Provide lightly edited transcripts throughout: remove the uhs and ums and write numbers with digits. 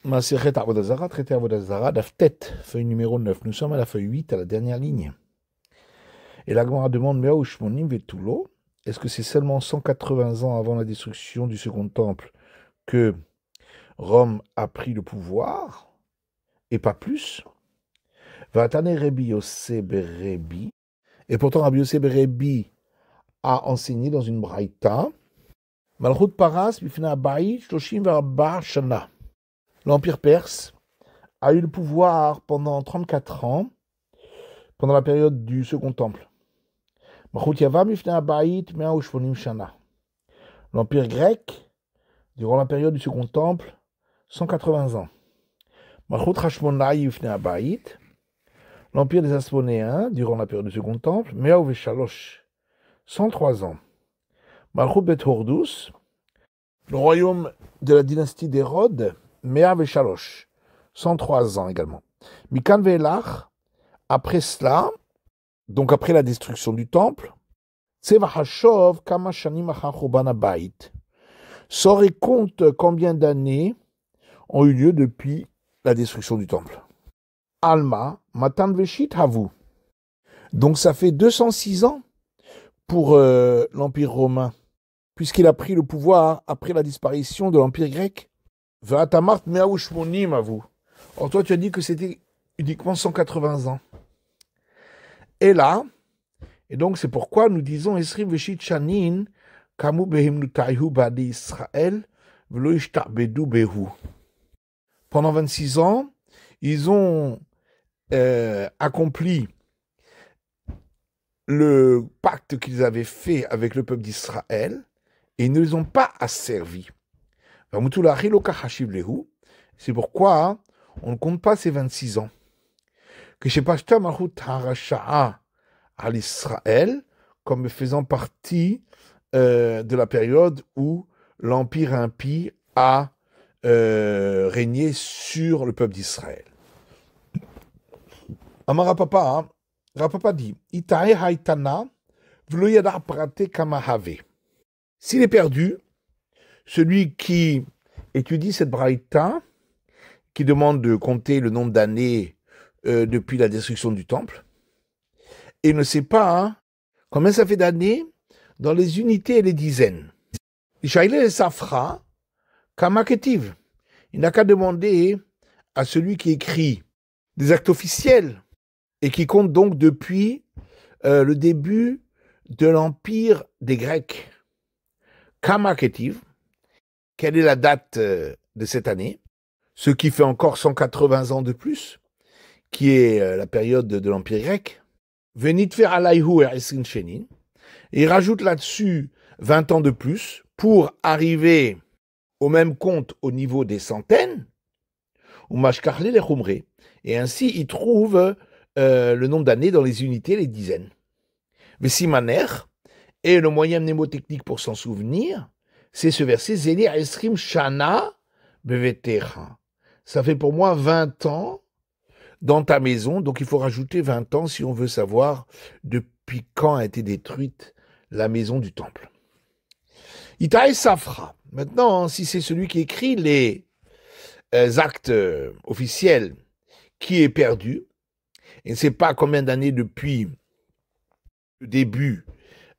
Maseret Avodah Zarah, traité Avodah Zarah, Daf Tet, feuille numéro 9. Nous sommes à la feuille 8, à la dernière ligne. Et la Gemara demande Mea Ushmonim Vetulo. Est-ce que c'est seulement 180 ans avant la destruction du second temple que Rome a pris le pouvoir et pas plus? Vatane Rebi Yosef Berebi. Et pourtant, Rabbi Yosef Berebi a enseigné dans une braïta Malchut Paras Bifna Baï Shloshim Verba Shana. L'Empire perse a eu le pouvoir pendant 34 ans, pendant la période du Second Temple. L'Empire grec, durant la période du Second Temple, 180 ans. L'Empire des Hasmonéens, durant la période du Second Temple, 103 ans. Malchut Bet Hordus, le royaume de la dynastie d'Hérode, 103 ans également. Mikan Ve'elach, après cela, donc après la destruction du temple, sort et compte combien d'années ont eu lieu depuis la destruction du temple. Alma, Matan Veshit Havu. Donc ça fait 206 ans pour l'Empire romain, puisqu'il a pris le pouvoir après la disparition de l'Empire grec. V'atamart me'aushmonim à vous. Or toi tu as dit que c'était uniquement 180 ans. Et là, et donc c'est pourquoi nous disons Esrim veshit shanin kamu behimnutaihu badi Israël v'lo ishtabedu behu. Pendant 26 ans, ils ont accompli le pacte qu'ils avaient fait avec le peuple d'Israël et ils ne les ont pas asservis. C'est pourquoi on ne compte pas ces 26 ans. Que chez Pashta Mahut Harasha'a à l'Israël, comme faisant partie de la période où l'Empire impie a régné sur le peuple d'Israël. Amara Papa, Rapapa dit Itae Haitana Vloyada Prate Kamahave. S'il est perdu, celui qui étudie cette braïta, qui demande de compter le nombre d'années depuis la destruction du temple, et ne sait pas combien ça fait d'années dans les unités et les dizaines. Ishaïle Safra, Kamaketiv. Il n'a qu'à demander à celui qui écrit des actes officiels et qui compte donc depuis le début de l'Empire des Grecs. Kamaketiv. Quelle est la date de cette année? Ce qui fait encore 180 ans de plus, qui est la période de l'Empire grec. Venit faire alayhu esrin shenin. Et il rajoute là-dessus 20 ans de plus pour arriver au même compte au niveau des centaines. Ou mashkarle les chumre. Et ainsi, il trouve le nombre d'années dans les unités, les dizaines. Vesimaner. Et le moyen mnémotechnique pour s'en souvenir, c'est ce verset, Zeli Esrim Shana Bevetecha. Ça fait pour moi 20 ans dans ta maison, donc il faut rajouter 20 ans si on veut savoir depuis quand a été détruite la maison du temple. Itae Safra. Maintenant, si c'est celui qui écrit les actes officiels qui est perdu, et ne sait pas combien d'années depuis le début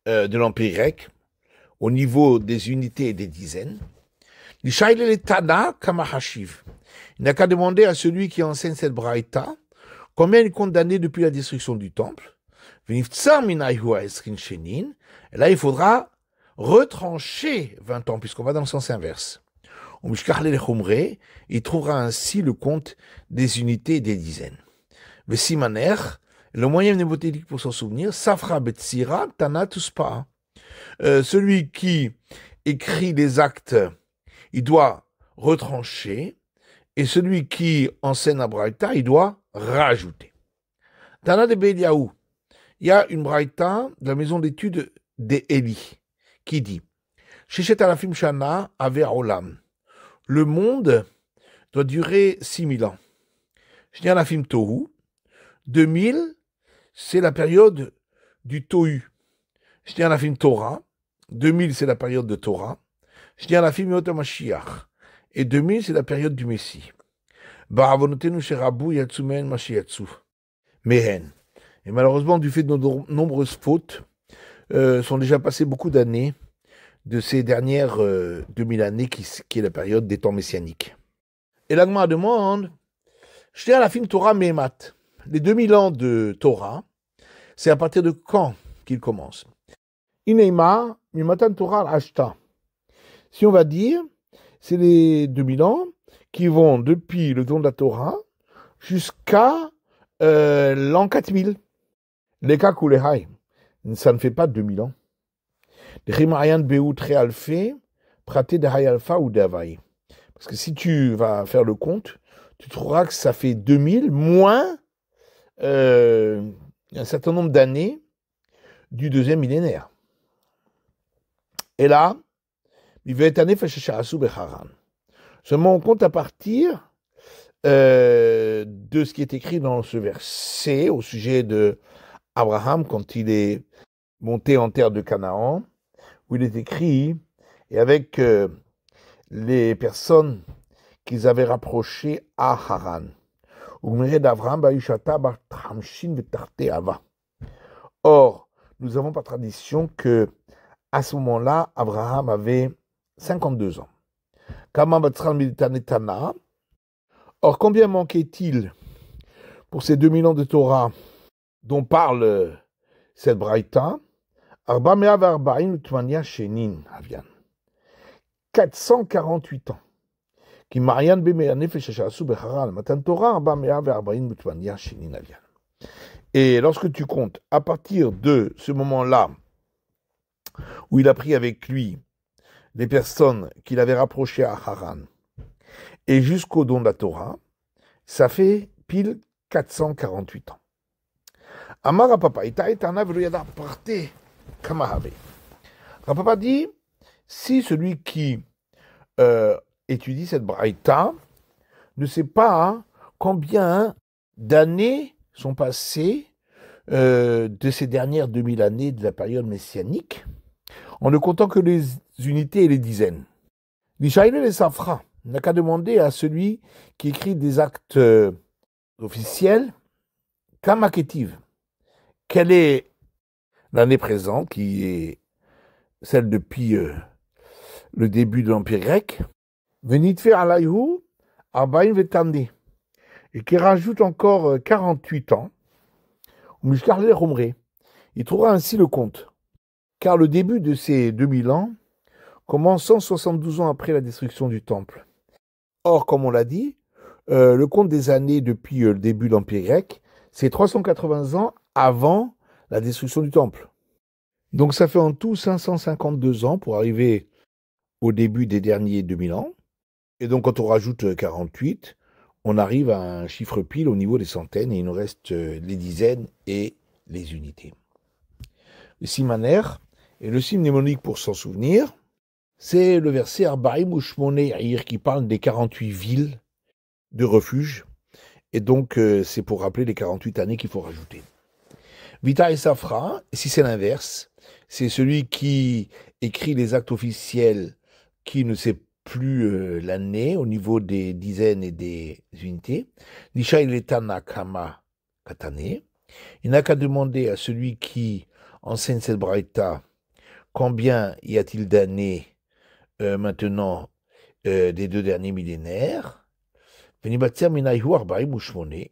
de l'Empire grec, au niveau des unités et des dizaines. Il n'a qu'à demander à celui qui enseigne cette braïta combien il compte d'années depuis la destruction du temple. Et là, il faudra retrancher 20 ans, puisqu'on va dans le sens inverse. Il trouvera ainsi le compte des unités et des dizaines. Le moyen mnémotechnique pour s'en souvenir, Safra Betsira Tana Tuspa. Celui qui écrit les actes, il doit retrancher, et celui qui enseigne la braïta, il doit rajouter. Tana de Beliaou, il y a une braïta de la maison d'études d'Eli qui dit Shechet alafim shana aver olam. Le monde doit durer 6000 ans. Je dis alafim tohu. 2000, c'est la période du tohu. Je dis alafim Torah. 2000, c'est la période de Torah. Je dis alafim Yot HaMashiach. Et 2000, c'est la période du Messie. Ba'avonotenu sherabu yatsu mehen mashiyatsu. Mehen. Et malheureusement, du fait de nos nombreuses fautes, sont déjà passées beaucoup d'années de ces dernières 2000 années qui est la période des temps messianiques. Et l'Agma demande, Shte alafim Torah mehemat. Les 2000 ans de Torah, c'est à partir de quand qu'ils commencent? Ineima mimatan Torah al-ashta. Si on va dire, c'est les 2000 ans qui vont depuis le don de la Torah jusqu'à l'an 4000. Les cas Kulehai, ça ne fait pas 2000 ans. Les Rimayan Beut Realfé, praté de Hayalfa ou d'Avaï. Parce que si tu vas faire le compte, tu trouveras que ça fait 2000 moins un certain nombre d'années du deuxième millénaire. Et là, il va être année Fashasharasu Becharan. Seulement, on compte à partir de ce qui est écrit dans ce verset au sujet de Abraham quand il est monté en terre de Canaan, où il est écrit, et avec les personnes qu'ils avaient rapprochées à Haran. Or, nous avons par tradition que à ce moment-là, Abraham avait 52 ans. Or, combien manquait-il pour ces 2000 ans de Torah dont parle cette braïta? 448 ans. Qui Marian Et lorsque tu comptes, à partir de ce moment-là, où il a pris avec lui les personnes qu'il avait rapprochées à Haran, et jusqu'au don de la Torah, ça fait pile 448 ans. Amar Papa, Papa dit, si celui qui étudie cette braïta ne sait pas combien d'années sont passées de ces dernières 2000 années de la période messianique, en ne comptant que les unités et les dizaines. L'Ishaïle les Safra n'a qu'à demander à celui qui écrit des actes officiels, Kamaketiv, quelle est l'année présente, qui est celle depuis le début de l'Empire grec, Venitfe alayhu Arbaïn Vetandi, et qui rajoute encore 48 ans, Mishkarle Romre. Il trouvera ainsi le compte, car le début de ces 2000 ans commence 172 ans après la destruction du temple. Or, comme on l'a dit, le compte des années depuis le début de l'Empire grec, c'est 380 ans avant la destruction du temple. Donc ça fait en tout 552 ans pour arriver au début des derniers 2000 ans. Et donc quand on rajoute 48, on arrive à un chiffre pile au niveau des centaines et il nous reste les dizaines et les unités. Le simaner et le sim mnémonique pour s'en souvenir, c'est le verset Arbaïm Ushmone Yair qui parle des 48 villes de refuge. Et donc c'est pour rappeler les 48 années qu'il faut rajouter. Vita et Safra, si c'est l'inverse, c'est celui qui écrit les actes officiels qui ne sait plus l'année au niveau des dizaines et des unités. Nisha Iletana Kama Katane. Il n'a qu'à demander à celui qui enseigne cette braïta combien y a-t-il d'années maintenant des 2 derniers millénaires. Et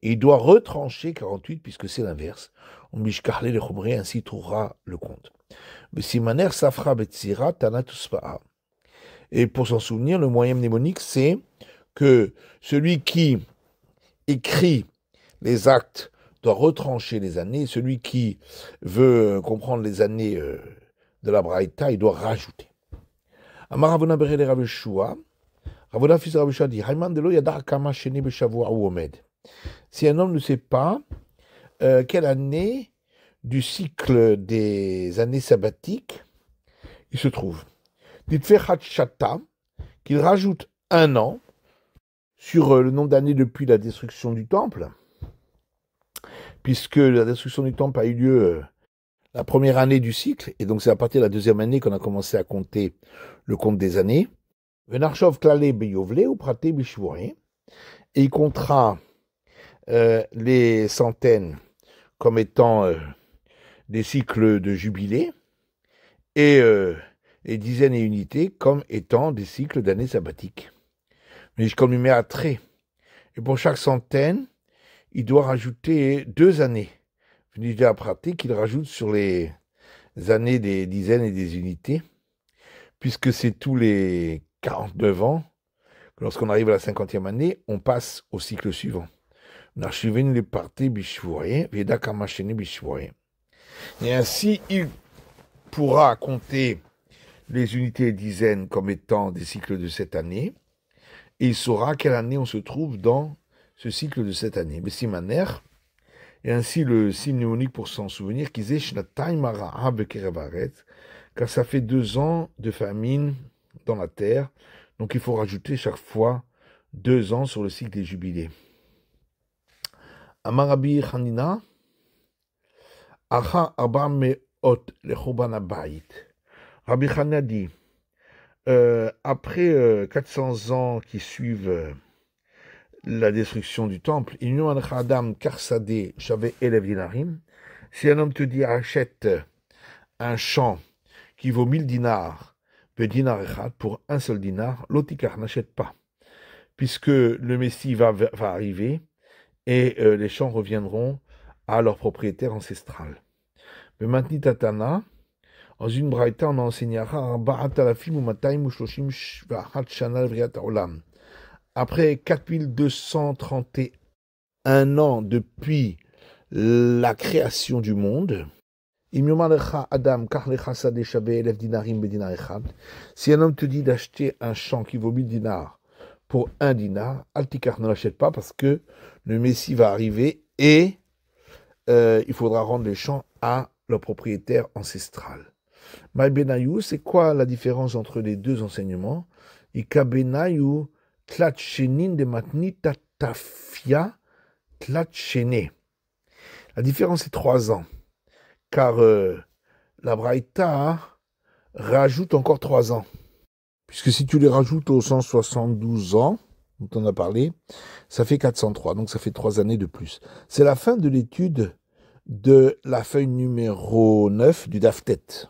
il doit retrancher 48 puisque c'est l'inverse. On mishkarle le chumré, ainsi trouvera le compte. Et pour s'en souvenir, le moyen mnémonique, c'est que celui qui écrit les actes doit retrancher les années. Celui qui veut comprendre les années de la braïta, il doit rajouter. Amar Ravuna Berele Rav Yeshua, Ravuna fils de Rav Yeshua dit, si un homme ne sait pas quelle année du cycle des années sabbatiques il se trouve, dites Chata, qu'il rajoute 1 an sur le nombre d'années depuis la destruction du temple, puisque la destruction du temple a eu lieu la première année du cycle, et donc c'est à partir de la deuxième année qu'on a commencé à compter le compte des années. Venarchov klale beyovle ou praté bishvouré. et il comptera les centaines comme étant des cycles de jubilé et les dizaines et unités comme étant des cycles d'années sabbatiques. Mais comme il met à trait, et pour chaque centaine, il doit rajouter 2 années. Venez à pratique, il rajoute sur les années des dizaines et des unités, puisque c'est tous les 49 ans, que lorsqu'on arrive à la 50e année, on passe au cycle suivant. Et ainsi, il pourra compter les unités et dizaines comme étant des cycles de cette année, et il saura quelle année on se trouve dans ce cycle de cette année. Mais Simaner, et ainsi le signe mnémonique pour s'en souvenir, car ça fait 2 ans de famine dans la terre, donc il faut rajouter chaque fois 2 ans sur le cycle des jubilés. Amarabi Hanina, Acha Arba Meot Lechoban Abayit. Rabbi Hanina dit, après 400 ans qui suivent la destruction du temple, Adam Karsade Shave Elev Dinarim, si un homme te dit achète un champ qui vaut 1000 dinars, dinar echad, pour un seul dinar, l'otikar n'achète pas, puisque le Messie va arriver et les champs reviendront à leur propriétaire ancestral. Mais maintenant, Tatana, dans une braïta, on enseignera après 4231 ans depuis la création du monde, si un homme te dit d'acheter un champ qui vaut 1000 dinars pour 1 dinar, Altikar ne l'achète pas parce que le Messie va arriver et il faudra rendre les champs à leur propriétaire ancestral. Maï Benayou, c'est quoi la différence entre les deux enseignements? Ika Benayou tlatchenin de matni tatafia tlatchene. La différence est 3 ans, car la Braïta rajoute encore 3 ans. Puisque si tu les rajoutes aux 172 ans, dont on a parlé, ça fait 403, donc ça fait 3 années de plus. C'est la fin de l'étude de la feuille numéro 9 du Daftet.